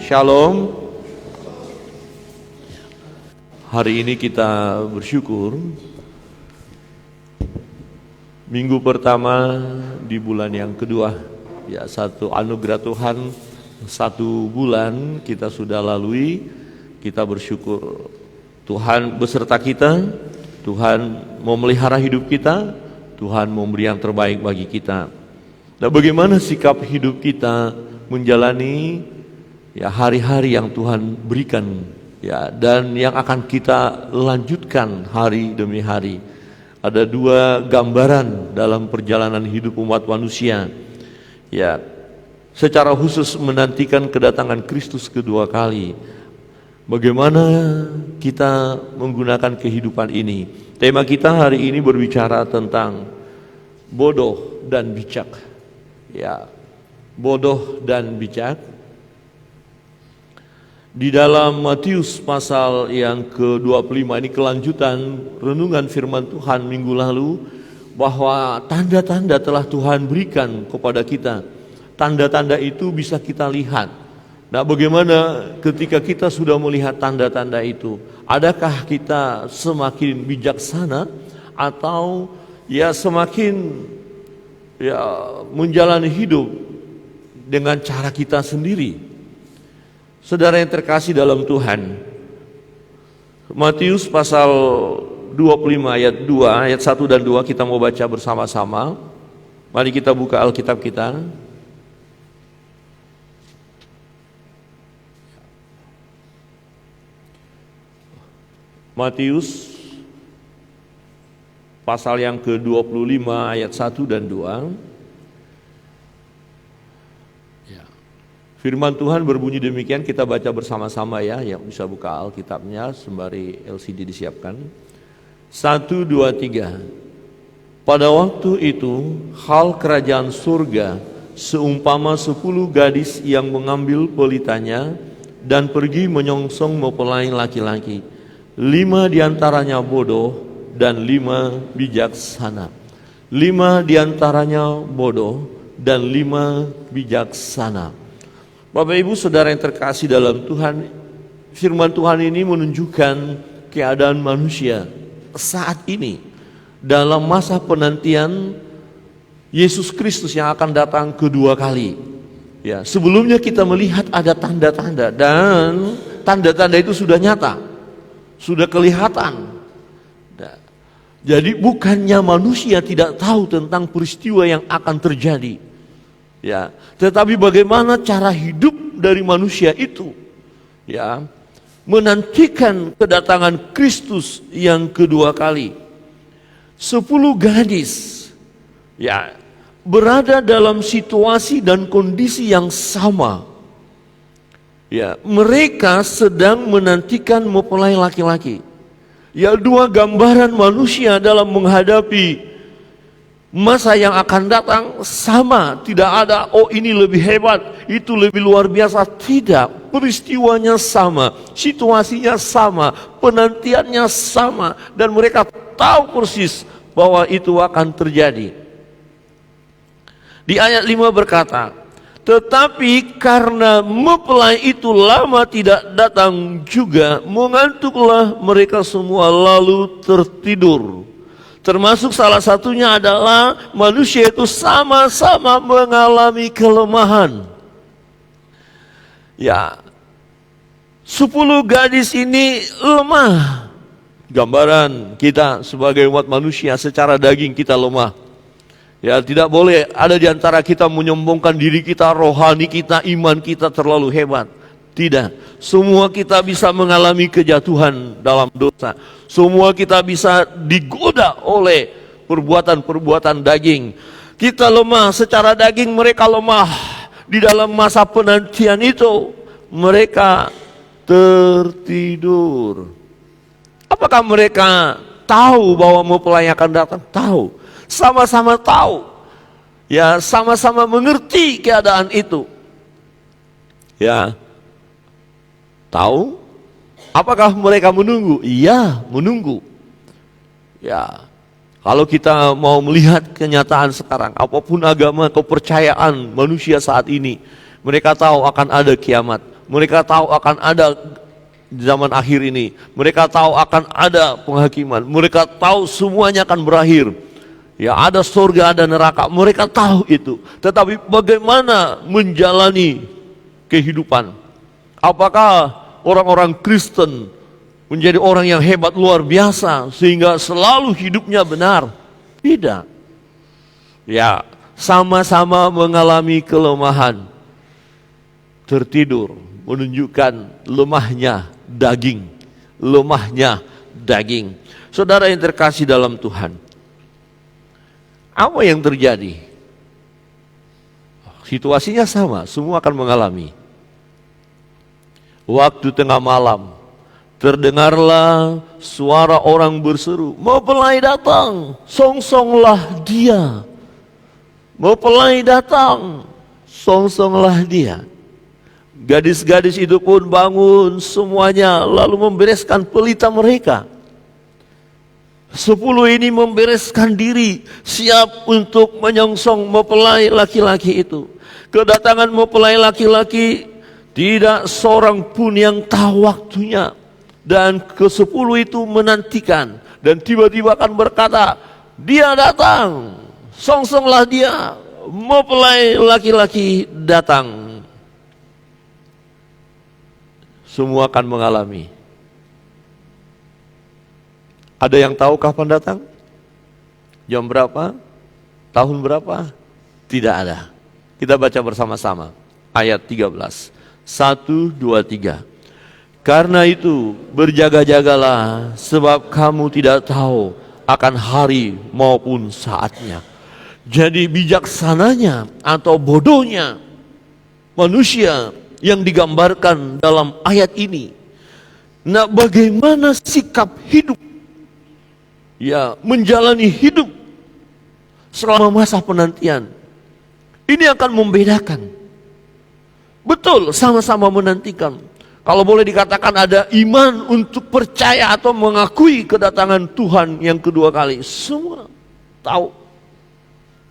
Shalom. Hari ini kita bersyukur minggu pertama di bulan yang kedua. Ya, satu anugerah Tuhan, 1 bulan kita sudah lalui. Kita bersyukur Tuhan beserta kita. Tuhan mau melihara hidup kita. Tuhan mau memberi yang terbaik bagi kita. Nah, bagaimana sikap hidup kita menjalani ya hari-hari yang Tuhan berikan ya, dan yang akan kita lanjutkan hari demi hari. Ada 2 gambaran dalam perjalanan hidup umat manusia. Ya, secara khusus menantikan kedatangan Kristus kedua kali. Bagaimana kita menggunakan kehidupan ini? Tema kita hari ini berbicara tentang bodoh dan bijak. Ya, bodoh dan bijak. Di dalam Matius pasal yang ke-25, ini kelanjutan renungan firman Tuhan minggu lalu, bahwa tanda-tanda telah Tuhan berikan kepada kita. Tanda-tanda itu bisa kita lihat. Nah, bagaimana ketika kita sudah melihat tanda-tanda itu? Adakah kita semakin bijaksana atau ya semakin ya menjalani hidup dengan cara kita sendiri? Saudara yang terkasih dalam Tuhan, Matius pasal 25 ayat 2, ayat 1 dan 2 kita mau baca bersama-sama. Mari kita buka Alkitab kita. Matius pasal yang ke-25 ayat 1 dan 2. Firman Tuhan berbunyi demikian, kita baca bersama-sama ya, yang bisa buka Alkitabnya sembari LCD disiapkan. 1, 2, 3. Pada waktu itu, hal kerajaan surga seumpama 10 gadis yang mengambil pelitanya dan pergi menyongsong mempelai laki-laki. 5 diantaranya bodoh dan 5 bijaksana. 5 diantaranya bodoh dan 5 bijaksana. Bapak Ibu Saudara yang terkasih dalam Tuhan, firman Tuhan ini menunjukkan keadaan manusia saat ini dalam masa penantian Yesus Kristus yang akan datang kedua kali. Ya, sebelumnya kita melihat ada tanda-tanda dan tanda-tanda itu sudah nyata, sudah kelihatan. Jadi bukannya manusia tidak tahu tentang peristiwa yang akan terjadi. Ya, tetapi bagaimana cara hidup dari manusia itu, ya, menantikan kedatangan Kristus yang kedua kali. 10 gadis, ya, berada dalam situasi dan kondisi yang sama. Ya, mereka sedang menantikan mempelai laki-laki. Ya, 2 gambaran manusia dalam menghadapi masa yang akan datang sama, tidak ada oh ini lebih hebat, itu lebih luar biasa, tidak. Peristiwanya sama, situasinya sama, penantiannya sama, dan mereka tahu persis bahwa itu akan terjadi. Di ayat 5 berkata, tetapi karena mempelai itu lama tidak datang juga, mengantuklah mereka semua lalu tertidur. Termasuk salah satunya adalah manusia itu sama-sama mengalami kelemahan. Ya, 10 gadis ini lemah. Gambaran kita sebagai umat manusia secara daging kita lemah. Ya, tidak boleh ada di antara kita menyombongkan diri kita, rohani kita, iman kita terlalu hebat. Tidak, semua kita bisa mengalami kejatuhan dalam dosa. Semua kita bisa digoda oleh perbuatan-perbuatan daging. Kita lemah secara daging, mereka lemah. Di dalam masa penantian itu, mereka tertidur. Apakah mereka tahu bahwa mempelai akan datang? Tahu, sama-sama tahu. Ya, sama-sama mengerti keadaan itu. Ya, tahu. Apakah mereka menunggu? Iya, menunggu. Ya, kalau kita mau melihat kenyataan sekarang, apapun agama, kepercayaan manusia saat ini, mereka tahu akan ada kiamat. Mereka tahu akan ada zaman akhir ini. Mereka tahu akan ada penghakiman. Mereka tahu semuanya akan berakhir. Ya, ada surga, ada neraka. Mereka tahu itu. Tetapi bagaimana menjalani kehidupan? Apakah orang-orang Kristen menjadi orang yang hebat luar biasa sehingga selalu hidupnya benar? Tidak. Ya, sama-sama mengalami kelemahan. Tertidur menunjukkan lemahnya daging. Lemahnya daging. Saudara yang terkasih dalam Tuhan, apa yang terjadi? Situasinya sama, semua akan mengalami. Waktu tengah malam, terdengarlah suara orang berseru, "Mempelai datang, songsonglah dia." Mempelai datang, songsonglah dia. Gadis-gadis itu pun bangun semuanya, lalu membereskan pelita mereka. 10 ini membereskan diri, siap untuk menyongsong mempelai laki-laki itu. Kedatangan mempelai laki-laki, tidak seorang pun yang tahu waktunya. Dan ke-10 itu menantikan. Dan tiba-tiba akan berkata, "Dia datang, songsonglah dia, mempelai laki-laki datang." Semua akan mengalami. Ada yang tahu kapan datang? Jam berapa? Tahun berapa? Tidak ada. Kita baca bersama-sama. Ayat 13. 1, 2, 3. Karena itu berjaga-jagalah, sebab kamu tidak tahu akan hari maupun saatnya. Jadi bijaksananya atau bodohnya manusia yang digambarkan dalam ayat ini. Nah, bagaimana sikap hidup? Ya, menjalani hidup selama masa penantian. Ini akan membedakan. Betul, sama-sama menantikan. Kalau boleh dikatakan ada iman untuk percaya atau mengakui kedatangan Tuhan yang kedua kali. Semua tahu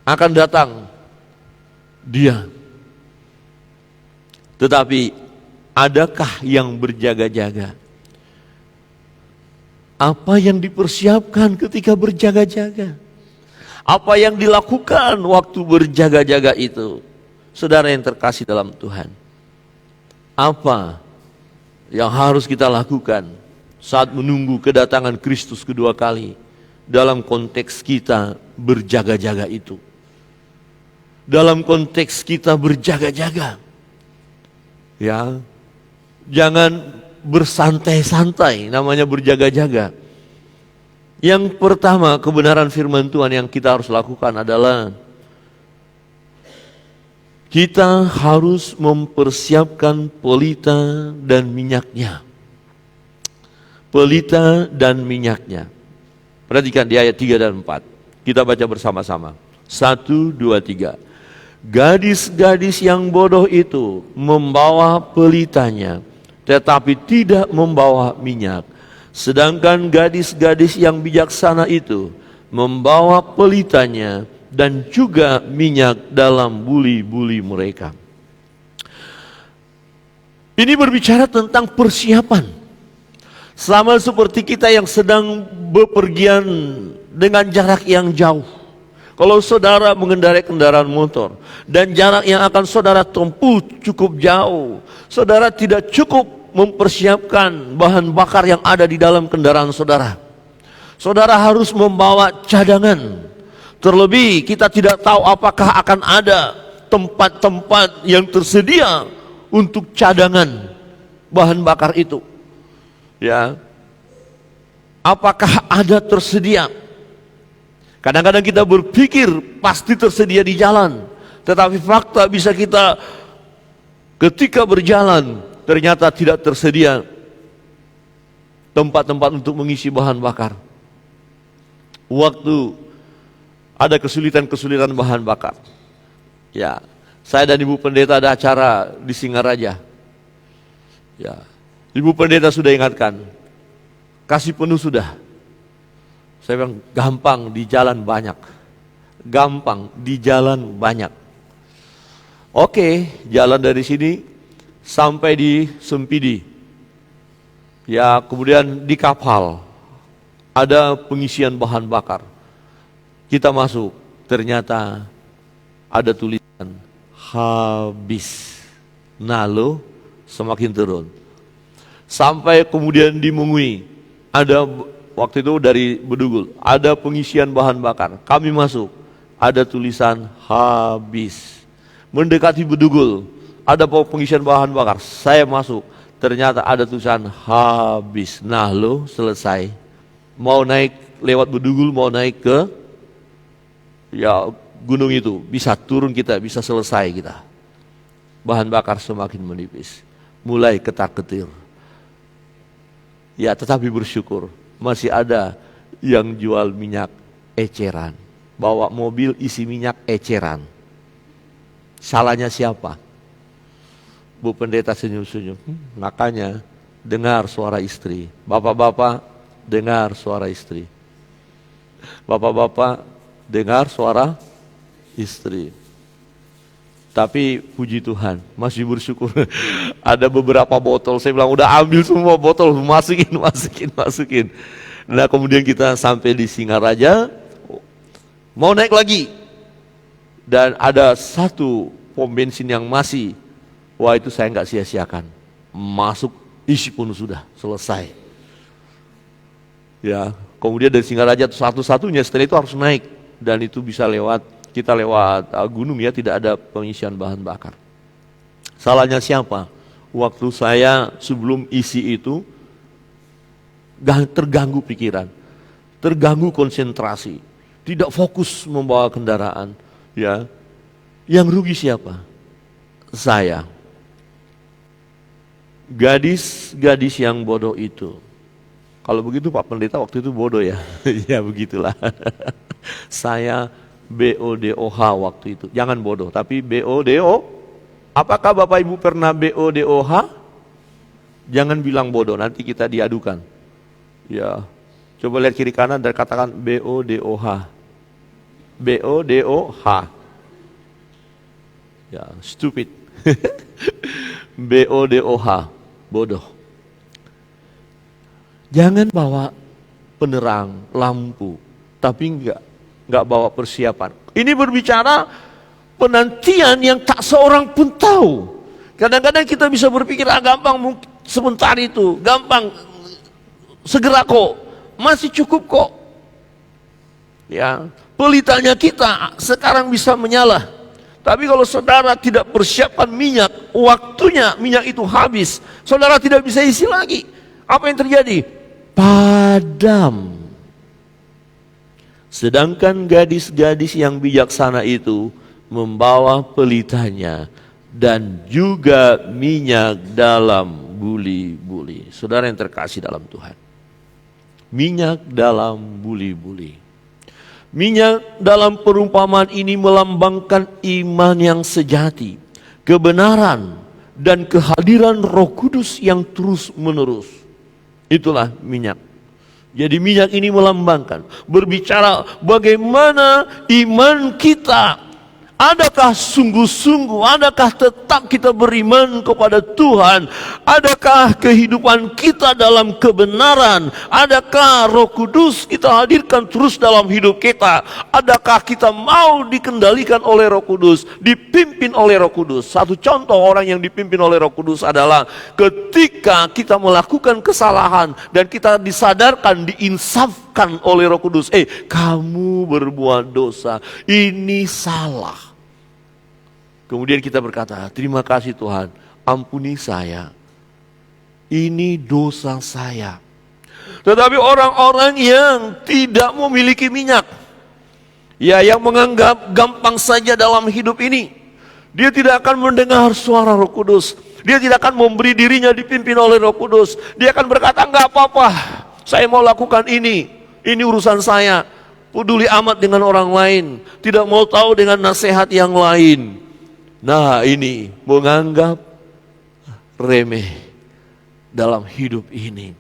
akan datang Dia. Tetapi adakah yang berjaga-jaga? Apa yang dipersiapkan ketika berjaga-jaga? Apa yang dilakukan waktu berjaga-jaga itu? Saudara yang terkasih dalam Tuhan, apa yang harus kita lakukan saat menunggu kedatangan Kristus kedua kali dalam konteks kita berjaga-jaga itu? Dalam konteks kita berjaga-jaga, ya, jangan bersantai-santai, namanya berjaga-jaga. Yang pertama, kebenaran firman Tuhan yang kita harus lakukan adalah kita harus mempersiapkan pelita dan minyaknya. Pelita dan minyaknya. Perhatikan di ayat 3 dan 4. Kita baca bersama-sama. 1, 2, 3. Gadis-gadis yang bodoh itu membawa pelitanya, tetapi tidak membawa minyak. Sedangkan gadis-gadis yang bijaksana itu membawa pelitanya dan juga minyak dalam buli-buli mereka. Ini berbicara tentang persiapan. Sama seperti kita yang sedang bepergian dengan jarak yang jauh. Kalau saudara mengendarai kendaraan motor dan jarak yang akan saudara tempuh cukup jauh, saudara tidak cukup mempersiapkan bahan bakar yang ada di dalam kendaraan saudara. Saudara harus membawa cadangan. Terlebih kita tidak tahu apakah akan ada tempat-tempat yang tersedia untuk cadangan bahan bakar itu. Ya. Apakah ada tersedia? Kadang-kadang kita berpikir pasti tersedia di jalan, tetapi fakta bisa kita ketika berjalan ternyata tidak tersedia tempat-tempat untuk mengisi bahan bakar. Waktu ada kesulitan-kesulitan bahan bakar, ya, saya dan Ibu Pendeta ada acara di Singaraja. Ya, Ibu Pendeta sudah ingatkan, kasih penuh sudah. Saya bilang gampang, di jalan banyak. Gampang, di jalan banyak. Oke, jalan dari sini sampai di Sempidi. Ya, kemudian di kapal ada pengisian bahan bakar. Kita masuk, ternyata ada tulisan habis. Nah lo, semakin turun. Sampai kemudian di Mengui, ada waktu itu dari Bedugul, ada pengisian bahan bakar. Kami masuk, ada tulisan habis. Mendekati Bedugul, ada pengisian bahan bakar. Saya masuk, ternyata ada tulisan habis. Nah lo, selesai. Mau naik lewat Bedugul, mau naik ke gunung itu, bisa turun kita, bisa selesai kita. Bahan bakar semakin menipis, mulai ketar-ketir. Ya, tetapi bersyukur masih ada yang jual minyak eceran. Bawa mobil isi minyak eceran. Salahnya siapa? Bu pendeta senyum-senyum. Makanya dengar suara istri. Bapak-bapak dengar suara istri. Bapak-bapak dengar suara istri. Tapi puji Tuhan, masih bersyukur. Ada beberapa botol, saya bilang udah ambil semua botol, masukin. Nah kemudian kita sampai di Singaraja, mau naik lagi. Dan ada satu pom bensin yang masih, wah itu saya nggak sia-siakan. Masuk, isi pun sudah selesai. Ya, kemudian dari Singaraja satu-satunya, setelah itu harus naik. Dan itu bisa kita lewat gunung ya, tidak ada pengisian bahan bakar. Salahnya siapa? Waktu saya sebelum isi itu terganggu pikiran, terganggu konsentrasi, tidak fokus membawa kendaraan. Ya, yang rugi siapa? Saya. Gadis yang bodoh itu. Kalau begitu Pak Pendeta waktu itu bodoh ya. Ya begitulah. Saya BODOH waktu itu. Jangan bodoh, tapi BODO. Apakah Bapak Ibu pernah BODOH? Jangan bilang bodoh, nanti kita diadukan. Ya, coba lihat kiri kanan dan katakan BODOH. BODOH. Ya, stupid. BODOH, bodoh. Jangan bawa penerang, lampu, tapi enggak bawa persiapan. Ini berbicara penantian yang tak seorang pun tahu. Kadang-kadang kita bisa berpikir gampang, sebentar itu, gampang, segera kok, masih cukup kok. Ya, pelitanya kita sekarang bisa menyala. Tapi kalau saudara tidak persiapkan minyak, waktunya minyak itu habis, saudara tidak bisa isi lagi. Apa yang terjadi? Padam. Sedangkan gadis-gadis yang bijaksana itu membawa pelitanya dan juga minyak dalam buli-buli. Saudara yang terkasih dalam Tuhan, minyak dalam buli-buli. Minyak dalam perumpamaan ini melambangkan iman yang sejati, kebenaran, dan kehadiran Roh Kudus yang terus-menerus. Itulah minyak. Jadi minyak ini melambangkan, berbicara bagaimana iman kita. Adakah sungguh-sungguh, adakah tetap kita beriman kepada Tuhan? Adakah kehidupan kita dalam kebenaran? Adakah Roh Kudus kita hadirkan terus dalam hidup kita? Adakah kita mau dikendalikan oleh Roh Kudus, dipimpin oleh Roh Kudus? Satu contoh orang yang dipimpin oleh Roh Kudus adalah ketika kita melakukan kesalahan dan kita disadarkan, diinsafkan oleh Roh Kudus. Kamu berbuat dosa, ini salah. Kemudian kita berkata, terima kasih Tuhan, ampuni saya, ini dosa saya. Tetapi orang-orang yang tidak memiliki minyak, ya, yang menganggap gampang saja dalam hidup ini, dia tidak akan mendengar suara Roh Kudus. Dia tidak akan memberi dirinya dipimpin oleh Roh Kudus. Dia akan berkata, enggak apa-apa, saya mau lakukan ini urusan saya. Peduli amat dengan orang lain, tidak mau tahu dengan nasihat yang lain. Nah, ini menganggap remeh dalam hidup ini.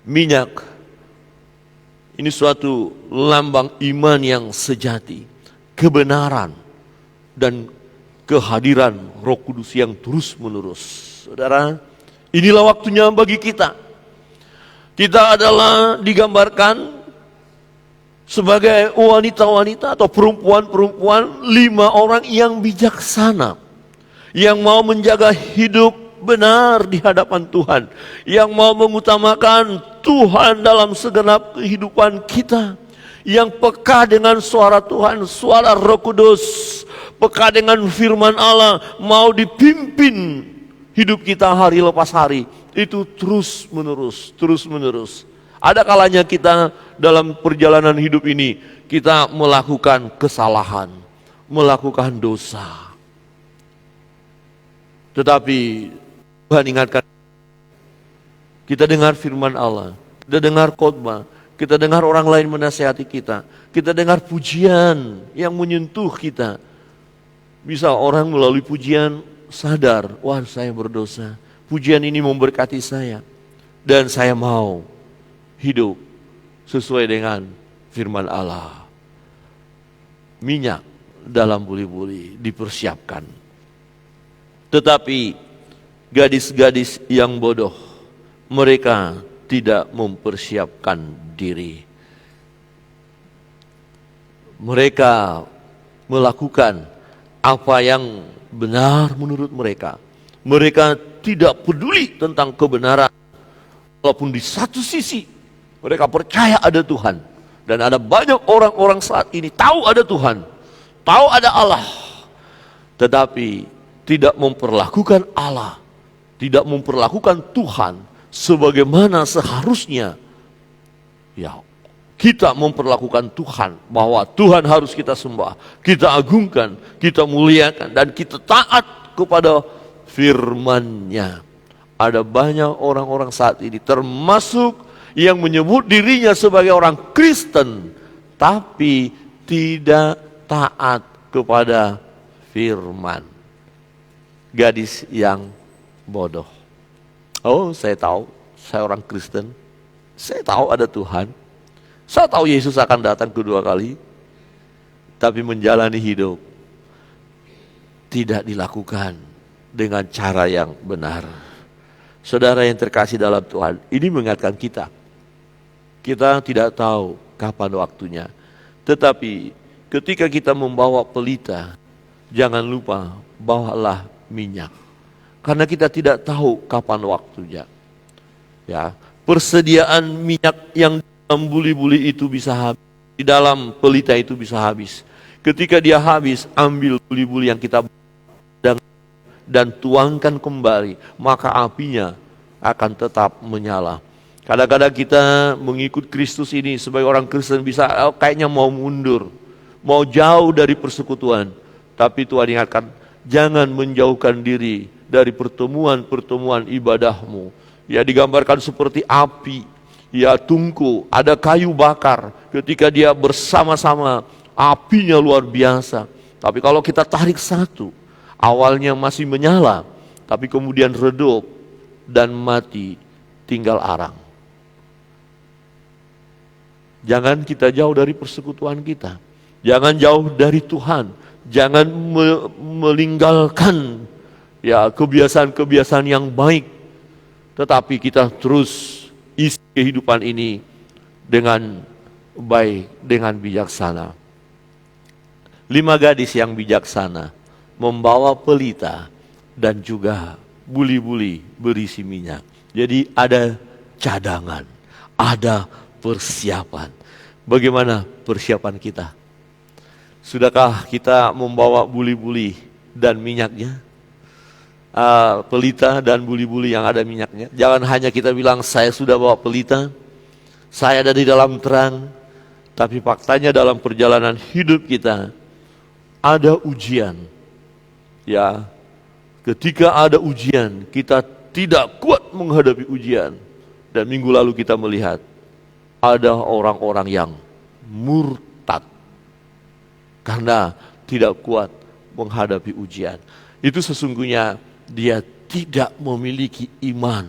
Minyak ini suatu lambang iman yang sejati, kebenaran, dan kehadiran Roh Kudus yang terus-menerus. Saudara, inilah waktunya bagi kita. Kita adalah digambarkan sebagai wanita-wanita atau perempuan-perempuan 5 orang yang bijaksana, yang mau menjaga hidup benar di hadapan Tuhan, yang mau mengutamakan Tuhan dalam segenap kehidupan kita, yang peka dengan suara Tuhan, suara Roh Kudus, peka dengan firman Allah, mau dipimpin hidup kita hari lepas hari. Itu terus menerus. Ada kalanya kita dalam perjalanan hidup ini, kita melakukan kesalahan, melakukan dosa. Tetapi Tuhan ingatkan, kita dengar firman Allah, kita dengar khotbah, kita dengar orang lain menasihati kita dengar pujian yang menyentuh kita. Bisa orang melalui pujian sadar, wah saya berdosa, pujian ini memberkati saya, dan saya mau hidup sesuai dengan firman Allah. Minyak dalam buli-buli dipersiapkan. Tetapi gadis-gadis yang bodoh, mereka tidak mempersiapkan diri. Mereka melakukan apa yang benar menurut mereka. Mereka tidak peduli tentang kebenaran. Walaupun di satu sisi mereka percaya ada Tuhan. Dan ada banyak orang-orang saat ini tahu ada Tuhan, tahu ada Allah, tetapi tidak memperlakukan Allah, tidak memperlakukan Tuhan sebagaimana seharusnya. Ya, kita memperlakukan Tuhan, bahwa Tuhan harus kita sembah, kita agungkan, kita muliakan, dan kita taat kepada firman-Nya. Ada banyak orang-orang saat ini, termasuk yang menyebut dirinya sebagai orang Kristen, tapi tidak taat kepada firman. Gadis yang bodoh. Oh, saya tahu, saya orang Kristen. Saya tahu ada Tuhan. Saya tahu Yesus akan datang kedua kali. Tapi menjalani hidup tidak dilakukan dengan cara yang benar. Saudara yang terkasih dalam Tuhan, ini mengingatkan kita. Kita tidak tahu kapan waktunya. Tetapi ketika kita membawa pelita, jangan lupa bawalah minyak. Karena kita tidak tahu kapan waktunya. Ya, persediaan minyak yang dalam buli-buli itu bisa habis, di dalam pelita itu bisa habis. Ketika dia habis, ambil buli-buli yang kita dan tuangkan kembali, maka apinya akan tetap menyala. Kadang-kadang kita mengikut Kristus ini sebagai orang Kristen bisa kayaknya mau mundur, mau jauh dari persekutuan. Tapi Tuhan ingatkan, jangan menjauhkan diri dari pertemuan-pertemuan ibadahmu. Ya, digambarkan seperti api, ya tungku, ada kayu bakar. Ketika dia bersama-sama, apinya luar biasa. Tapi kalau kita tarik satu, awalnya masih menyala, tapi kemudian redup dan mati, tinggal arang. Jangan kita jauh dari persekutuan kita. Jangan jauh dari Tuhan. Jangan meninggalkan ya kebiasaan-kebiasaan yang baik. Tetapi kita terus isi kehidupan ini dengan baik, dengan bijaksana. 5 gadis yang bijaksana membawa pelita dan juga buli-buli berisi minyak. Jadi ada cadangan, ada persiapan. Bagaimana persiapan kita? Sudahkah kita membawa buli-buli dan minyaknya? Pelita dan buli-buli yang ada minyaknya. Jangan hanya kita bilang saya sudah bawa pelita, saya ada di dalam terang. Tapi faktanya dalam perjalanan hidup kita ada ujian. Ya, ketika ada ujian, kita tidak kuat menghadapi ujian. Dan minggu lalu kita melihat ada orang-orang yang murtad karena tidak kuat menghadapi ujian. Itu sesungguhnya dia tidak memiliki iman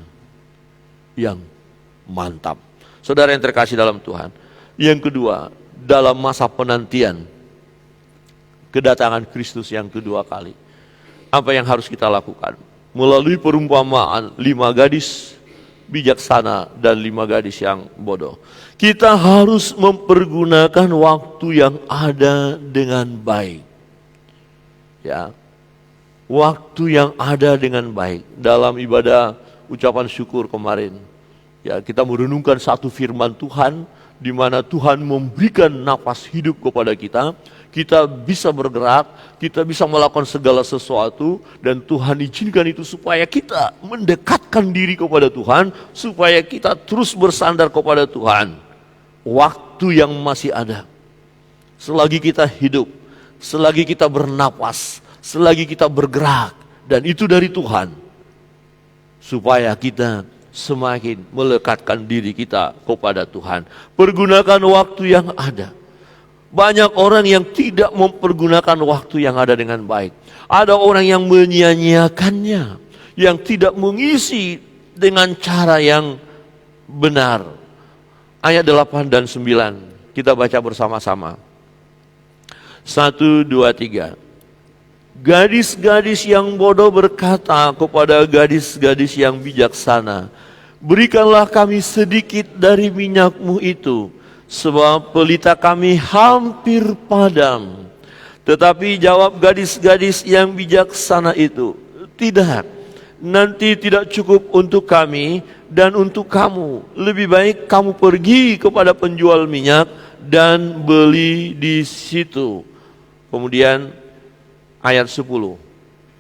yang mantap. Saudara yang terkasih dalam Tuhan. Yang kedua, dalam masa penantian kedatangan Kristus yang kedua kali. apa yang harus kita lakukan? Melalui perumpamaan 5 gadis bijaksana dan 5 gadis yang bodoh. Kita harus mempergunakan waktu yang ada dengan baik. Ya, waktu yang ada dengan baik. Dalam ibadah ucapan syukur kemarin, ya, kita merenungkan satu firman Tuhan di mana Tuhan memberikan napas hidup kepada kita. Kita bisa bergerak, kita bisa melakukan segala sesuatu, dan Tuhan izinkan itu supaya kita mendekatkan diri kepada Tuhan, supaya kita terus bersandar kepada Tuhan. Waktu yang masih ada, selagi kita hidup, selagi kita bernapas, selagi kita bergerak, dan itu dari Tuhan, supaya kita semakin melekatkan diri kita kepada Tuhan. Pergunakan waktu yang ada. Banyak orang yang tidak mempergunakan waktu yang ada dengan baik. Ada orang yang menyia-nyiakannya, yang tidak mengisi dengan cara yang benar. Ayat 8 dan 9 kita baca bersama-sama. 1, 2, 3. Gadis-gadis yang bodoh berkata kepada gadis-gadis yang bijaksana, berikanlah kami sedikit dari minyakmu itu, sebab pelita kami hampir padam. Tetapi jawab gadis-gadis yang bijaksana itu, tidak, nanti tidak cukup untuk kami dan untuk kamu. Lebih baik kamu pergi kepada penjual minyak dan beli di situ. Kemudian ayat 10.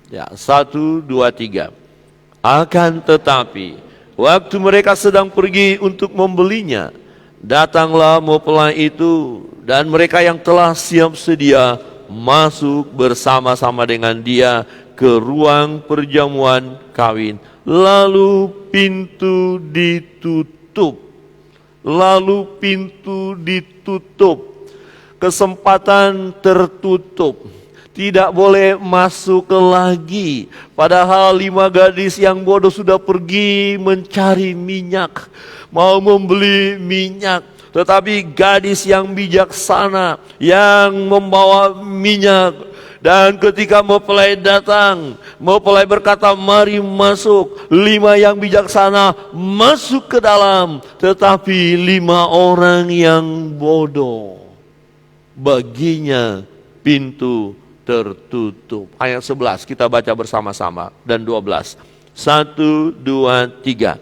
Ya, 1, 2, 3. Akan tetapi waktu mereka sedang pergi untuk membelinya, datanglah mempelai itu, dan mereka yang telah siap sedia masuk bersama-sama dengan dia ke ruang perjamuan kawin. Lalu pintu ditutup. Kesempatan tertutup. Tidak boleh masuk lagi. Padahal 5 gadis yang bodoh sudah pergi mencari minyak, mau membeli minyak. Tetapi gadis yang bijaksana yang membawa minyak, dan ketika mempelai datang, mempelai berkata, mari masuk. 5 yang bijaksana masuk ke dalam, tetapi 5 orang yang bodoh, baginya pintu tertutup. Ayat 11 kita baca bersama-sama, dan 12. 1, 2, 3.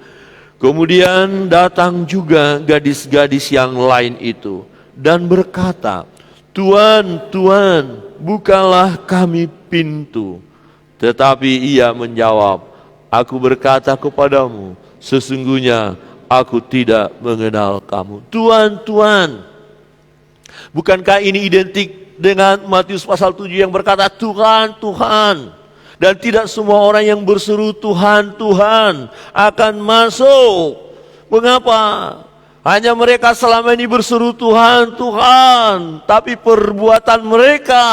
Kemudian datang juga gadis-gadis yang lain itu dan berkata, Tuan, Tuan, bukalah kami pintu. Tetapi ia menjawab, aku berkata kepadamu, sesungguhnya aku tidak mengenal kamu. Tuan, Tuan. Bukankah ini identik dengan Matius pasal 7 yang berkata Tuhan, Tuhan. Dan tidak semua orang yang berseru Tuhan, Tuhan akan masuk. Mengapa? Hanya mereka selama ini berseru Tuhan, Tuhan, tapi perbuatan mereka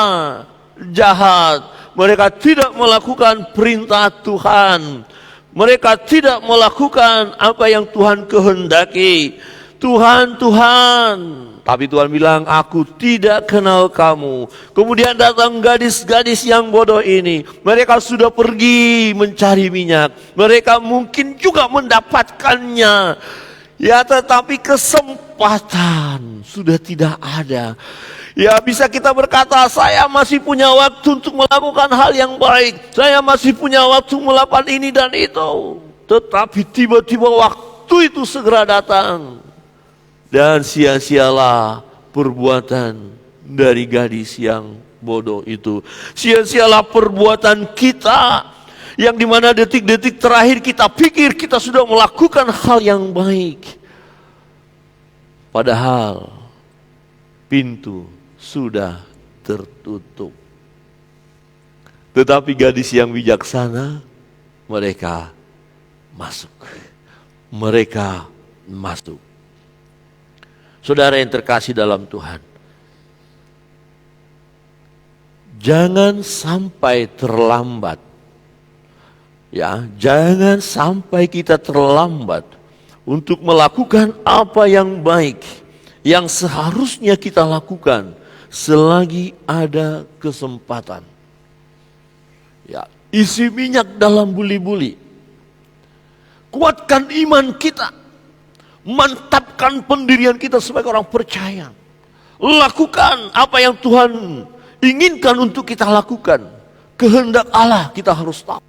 jahat. Mereka tidak melakukan perintah Tuhan. Mereka tidak melakukan apa yang Tuhan kehendaki. Tuhan, Tuhan. Tapi Tuhan bilang, aku tidak kenal kamu. Kemudian datang gadis-gadis yang bodoh ini. Mereka sudah pergi mencari minyak. Mereka mungkin juga mendapatkannya. Ya, tetapi kesempatan sudah tidak ada. Ya, bisa kita berkata, saya masih punya waktu untuk melakukan hal yang baik. Saya masih punya waktu melakukan ini dan itu. Tetapi tiba-tiba waktu itu segera datang. Dan sia-sialah perbuatan dari gadis yang bodoh itu. Sia-sialah perbuatan kita, yang dimana detik-detik terakhir kita pikir kita sudah melakukan hal yang baik. Padahal pintu sudah tertutup. Tetapi gadis yang bijaksana, mereka masuk. Mereka masuk. Saudara yang terkasih dalam Tuhan, jangan sampai terlambat. Ya, jangan sampai kita terlambat untuk melakukan apa yang baik, yang seharusnya kita lakukan selagi ada kesempatan. Ya, isi minyak dalam buli-buli. Kuatkan iman kita, mantapkan pendirian kita sebagai orang percaya. Lakukan apa yang Tuhan inginkan untuk kita lakukan. Kehendak Allah kita harus tahu.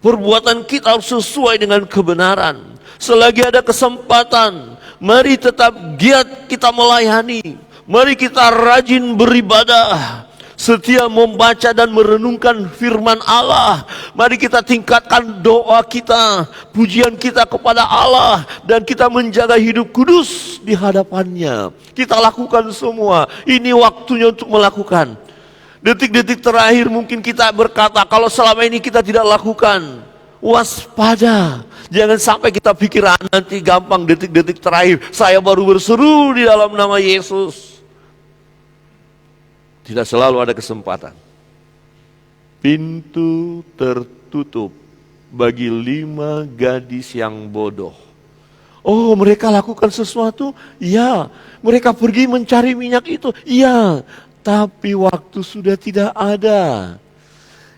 Perbuatan kita harus sesuai dengan kebenaran. Selagi ada kesempatan, mari tetap giat kita melayani. Mari kita rajin beribadah, setia membaca dan merenungkan firman Allah. Mari kita tingkatkan doa kita, pujian kita kepada Allah, dan kita menjaga hidup kudus di hadapannya. Kita lakukan semua. Ini waktunya untuk melakukan. Detik-detik terakhir mungkin kita berkata, kalau selama ini kita tidak lakukan, waspada. Jangan sampai kita pikir nanti gampang detik-detik terakhir, saya baru berseru di dalam nama Yesus. Tidak selalu ada kesempatan. Pintu tertutup bagi 5 gadis yang bodoh. Oh, mereka lakukan sesuatu? Ya. Mereka pergi mencari minyak itu? Ya. Tapi waktu sudah tidak ada.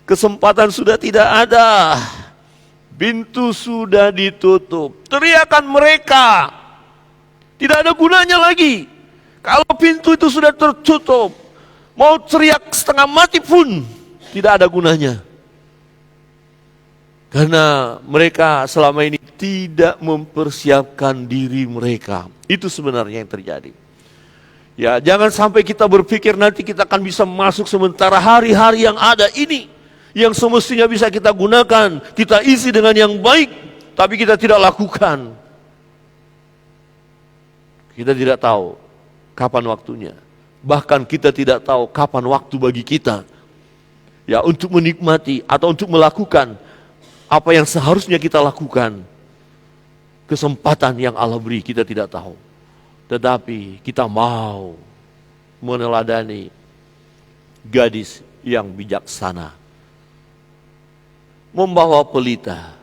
Kesempatan sudah tidak ada. Pintu sudah ditutup. Teriakan mereka tidak ada gunanya lagi. Kalau pintu itu sudah tertutup, mau teriak setengah mati pun tidak ada gunanya. Karena mereka selama ini tidak mempersiapkan diri mereka. Itu sebenarnya yang terjadi. Ya, jangan sampai kita berpikir nanti kita akan bisa masuk sementara hari-hari yang ada ini, yang semestinya bisa kita gunakan, kita isi dengan yang baik, tapi kita tidak lakukan. Kita tidak tahu kapan waktunya. Bahkan kita tidak tahu kapan waktu bagi kita, ya, untuk menikmati atau untuk melakukan apa yang seharusnya kita lakukan. Kesempatan yang Allah beri kita tidak tahu. Tetapi kita mau meneladani gadis yang bijaksana, membawa pelita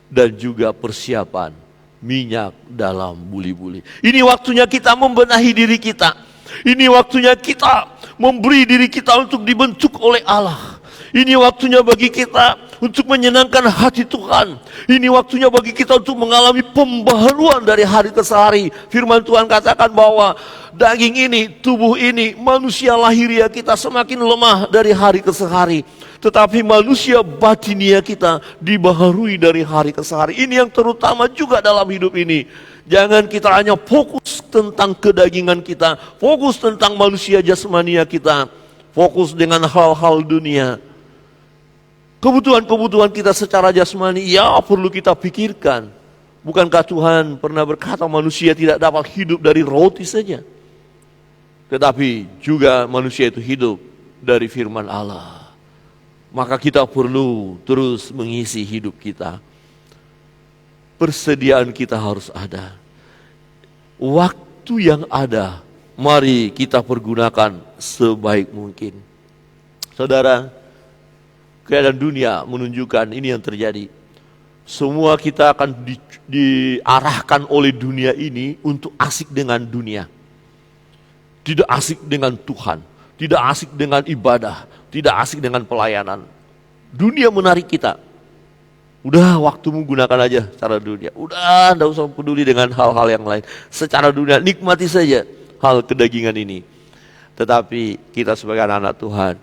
dan juga persiapan minyak dalam buli-buli. Ini waktunya kita membenahi diri kita. Ini waktunya kita memberi diri kita untuk dibentuk oleh Allah. Ini waktunya bagi kita untuk menyenangkan hati Tuhan. Ini waktunya bagi kita untuk mengalami pembaharuan dari hari ke hari. Firman Tuhan katakan bahwa daging ini, tubuh ini, manusia lahiriah kita semakin lemah dari hari ke hari. Tetapi manusia batinia kita dibaharui dari hari ke hari. Ini yang terutama juga dalam hidup ini. Jangan kita hanya fokus tentang kedagingan kita, fokus tentang manusia jasmania kita, fokus dengan hal-hal dunia. Kebutuhan-kebutuhan kita secara jasmani, ya, perlu kita pikirkan. Bukankah Tuhan pernah berkata manusia tidak dapat hidup dari roti saja, tetapi juga manusia itu hidup dari firman Allah. Maka kita perlu terus mengisi hidup kita. Persediaan kita harus ada. Waktu yang ada, mari kita pergunakan sebaik mungkin. Saudara, keadaan dunia menunjukkan ini yang terjadi. Semua kita akan diarahkan oleh dunia ini untuk asik dengan dunia. Tidak asik dengan Tuhan, tidak asik dengan ibadah, tidak asik dengan pelayanan. Dunia menarik kita. Udah, waktumu gunakan aja cara dunia. Udah, tidak usah peduli dengan hal-hal yang lain. Secara dunia, nikmati saja hal kedagingan ini. Tetapi kita sebagai anak Tuhan,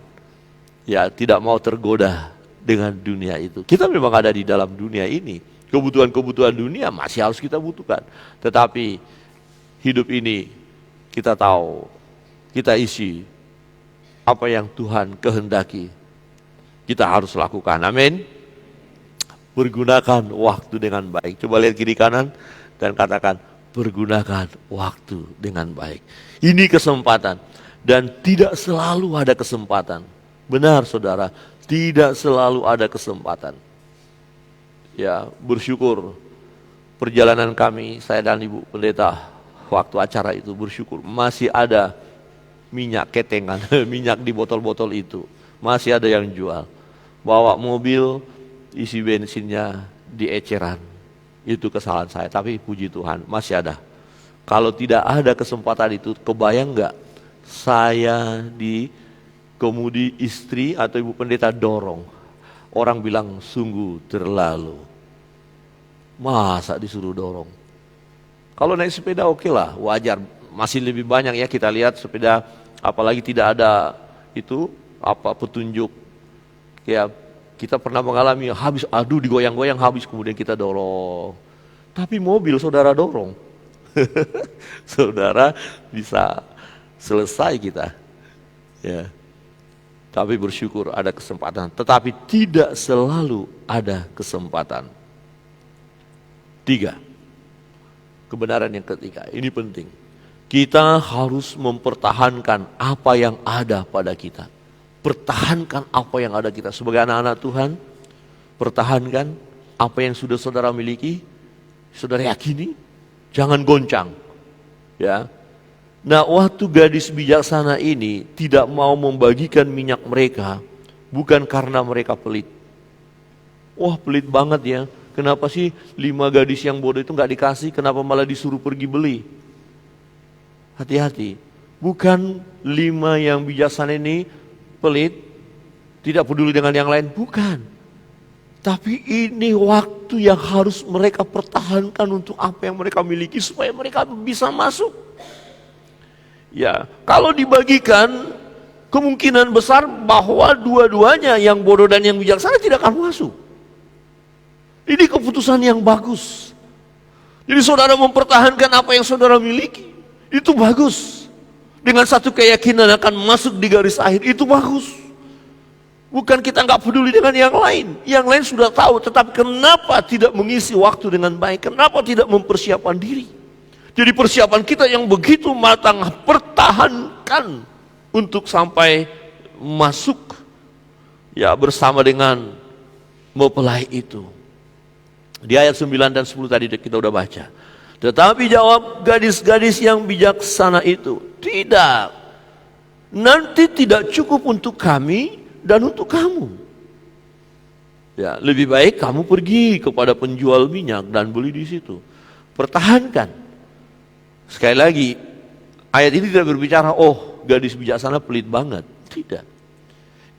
ya, tidak mau tergoda dengan dunia itu. Kita memang ada di dalam dunia ini. Kebutuhan-kebutuhan dunia masih harus kita butuhkan. Tetapi hidup ini kita tahu, kita isi apa yang Tuhan kehendaki. Kita harus lakukan. Amin. Pergunakan waktu dengan baik. Coba lihat kiri kanan dan katakan, pergunakan waktu dengan baik. Ini kesempatan. Dan tidak selalu ada kesempatan. Benar saudara, tidak selalu ada kesempatan. Ya, bersyukur perjalanan kami, saya dan Ibu Pendeta, waktu acara itu bersyukur masih ada minyak ketengan, minyak di botol-botol itu. Masih ada yang jual. Bawa mobil, isi bensinnya di eceran. Itu kesalahan saya, tapi puji Tuhan masih ada. Kalau tidak ada kesempatan itu, kebayang enggak saya di kemudi istri atau Ibu Pendeta dorong, Orang bilang sungguh terlalu. Masa disuruh dorong? Kalau naik sepeda oke lah, wajar. Masih lebih banyak ya kita lihat sepeda, apalagi tidak ada itu petunjuk. Ya, kita pernah mengalami habis, aduh digoyang-goyang habis, kemudian kita dorong. Tapi mobil saudara dorong, saudara bisa selesai kita. Ya, tapi bersyukur ada kesempatan, tetapi tidak selalu ada kesempatan. 3. Kebenaran yang ketiga, ini penting. Kita harus mempertahankan apa yang ada pada kita. Pertahankan apa yang ada kita. Sebagai anak-anak Tuhan, pertahankan apa yang sudah saudara miliki, saudara yakini, jangan goncang. Ya. Nah, waktu gadis bijaksana ini tidak mau membagikan minyak mereka, bukan karena mereka pelit. Wah, pelit banget ya. Kenapa sih 5 gadis yang bodoh itu gak dikasih, kenapa malah disuruh pergi beli? Hati-hati, bukan 5 yang bijaksana ini pelit, tidak peduli dengan yang lain, bukan. Tapi ini waktu yang harus mereka pertahankan untuk apa yang mereka miliki supaya mereka bisa masuk. Ya, kalau dibagikan kemungkinan besar bahwa dua-duanya yang bodoh dan yang bijaksana tidak akan masuk. Ini keputusan yang bagus. Jadi saudara mempertahankan apa yang saudara miliki, itu bagus. Dengan satu keyakinan akan masuk di garis akhir, itu bagus. Bukan kita nggak peduli dengan yang lain. Yang lain sudah tahu, tetapi kenapa tidak mengisi waktu dengan baik? Kenapa tidak mempersiapkan diri? Jadi persiapan kita yang begitu matang, pertahankan untuk sampai masuk ya bersama dengan mempelai itu. Di ayat 9 dan 10 tadi kita udah baca. Tetapi jawab gadis-gadis yang bijaksana itu, tidak. Nanti tidak cukup untuk kami dan untuk kamu. Ya, lebih baik kamu pergi kepada penjual minyak dan beli di situ. Pertahankan. Sekali lagi, ayat ini tidak berbicara, oh gadis bijaksana pelit banget. Tidak.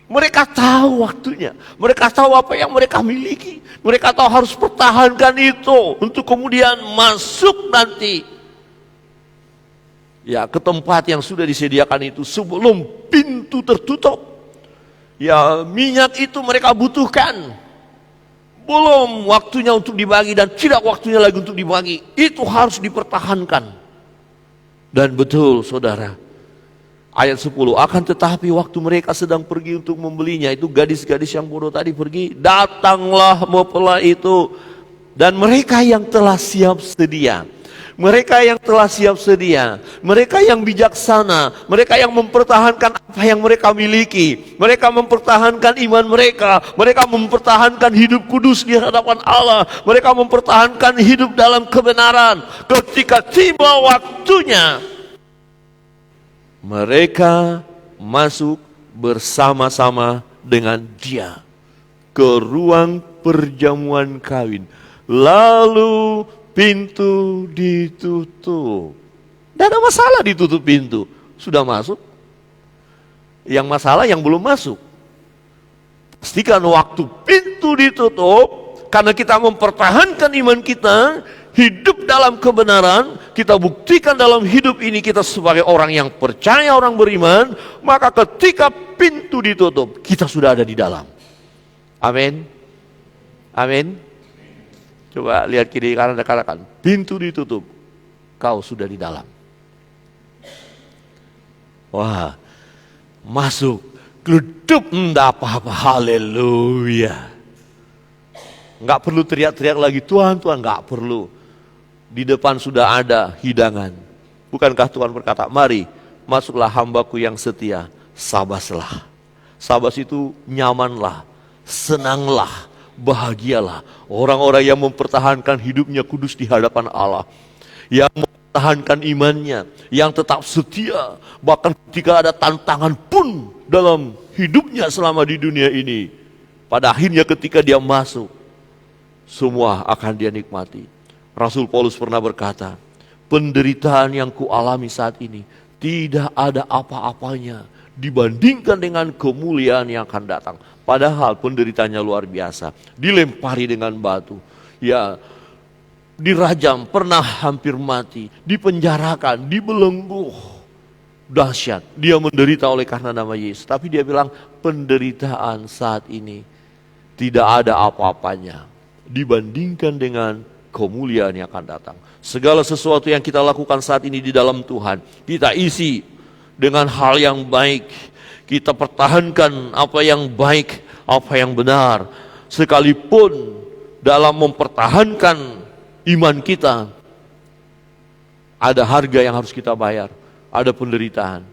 Mereka tahu waktunya, mereka tahu apa yang mereka miliki, mereka tahu harus pertahankan itu untuk kemudian masuk nanti ya ke tempat yang sudah disediakan itu sebelum pintu tertutup. Ya, minyak itu mereka butuhkan, belum waktunya untuk dibagi dan tidak waktunya lagi untuk dibagi, itu harus dipertahankan. Dan betul saudara, ayat 10, akan tetapi waktu mereka sedang pergi untuk membelinya, itu gadis-gadis yang bodoh tadi pergi, datanglah mempelai itu, dan mereka yang telah siap sedia, mereka yang telah siap sedia, mereka yang bijaksana, mereka yang mempertahankan apa yang mereka miliki, mereka mempertahankan iman mereka, mereka mempertahankan hidup kudus di hadapan Allah, mereka mempertahankan hidup dalam kebenaran. Ketika tiba waktunya, mereka masuk bersama-sama dengan dia ke ruang perjamuan kawin. Lalu pintu ditutup. Tidak ada masalah ditutup pintu. Sudah masuk. Yang masalah yang belum masuk. Pastikan waktu pintu ditutup, karena kita mempertahankan iman kita, hidup dalam kebenaran, kita buktikan dalam hidup ini kita sebagai orang yang percaya, orang beriman, maka ketika pintu ditutup, kita sudah ada di dalam. Amin. Amin. Coba lihat kiri kanan dan katakan, pintu ditutup, kau sudah di dalam. Wah, masuk, geluduk, enggak apa-apa, haleluya. Enggak perlu teriak-teriak lagi, Tuhan, Tuhan, enggak perlu. Di depan sudah ada hidangan. Bukankah Tuhan berkata, mari masuklah hambaku yang setia, sabaslah. Sabas itu nyamanlah, senanglah, bahagialah. Orang-orang yang mempertahankan hidupnya kudus di hadapan Allah, yang mempertahankan imannya, yang tetap setia, bahkan ketika ada tantangan pun dalam hidupnya selama di dunia ini, pada akhirnya ketika dia masuk, semua akan dia nikmati. Rasul Paulus pernah berkata, penderitaan yang kualami saat ini tidak ada apa-apanya dibandingkan dengan kemuliaan yang akan datang. Padahal penderitanya luar biasa, dilempari dengan batu, ya, dirajam, pernah hampir mati, dipenjarakan, dibelenggu, dahsyat. Dia menderita oleh karena nama Yesus, tapi dia bilang penderitaan saat ini tidak ada apa-apanya dibandingkan dengan kemuliaan yang akan datang. Segala sesuatu yang kita lakukan saat ini di dalam Tuhan, kita isi dengan hal yang baik. Kita pertahankan apa yang baik, apa yang benar. Sekalipun dalam mempertahankan iman kita, ada harga yang harus kita bayar, ada penderitaan.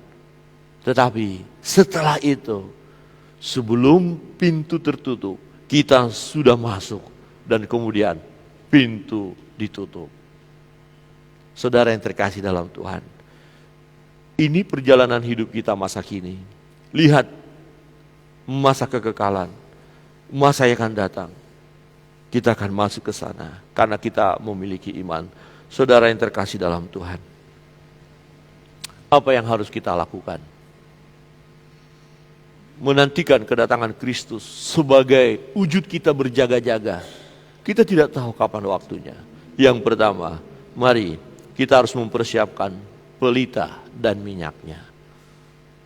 Tetapi setelah itu, sebelum pintu tertutup, kita sudah masuk dan kemudian pintu ditutup. Saudara yang terkasih dalam Tuhan, ini perjalanan hidup kita masa kini. Lihat masa kekekalan, masa yang akan datang. Kita akan masuk ke sana karena kita memiliki iman. Saudara yang terkasih dalam Tuhan, apa yang harus kita lakukan? Menantikan kedatangan Kristus sebagai wujud kita berjaga-jaga. Kita tidak tahu kapan waktunya. Yang pertama, mari kita harus mempersiapkan pelita dan minyaknya.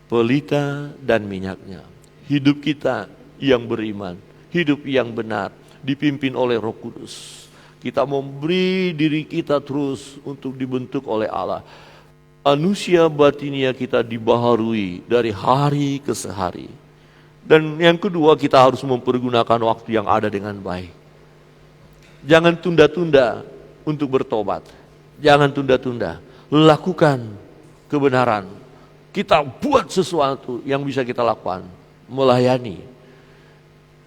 Pelita dan minyaknya. Hidup kita yang beriman, hidup yang benar, dipimpin oleh Roh Kudus. Kita memberi diri kita terus untuk dibentuk oleh Allah. Manusia batinia kita dibaharui dari hari ke hari. Dan yang kedua, kita harus mempergunakan waktu yang ada dengan baik. Jangan tunda-tunda untuk bertobat. Jangan tunda-tunda. Lakukan kebenaran. Kita buat sesuatu yang bisa kita lakukan. Melayani.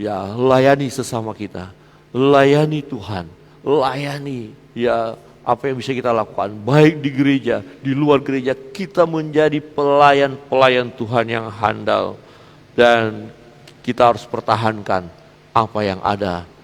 Ya, layani sesama kita. Layani Tuhan. Layani ya apa yang bisa kita lakukan. Baik di gereja, di luar gereja. Kita menjadi pelayan-pelayan Tuhan yang handal. Dan kita harus pertahankan apa yang ada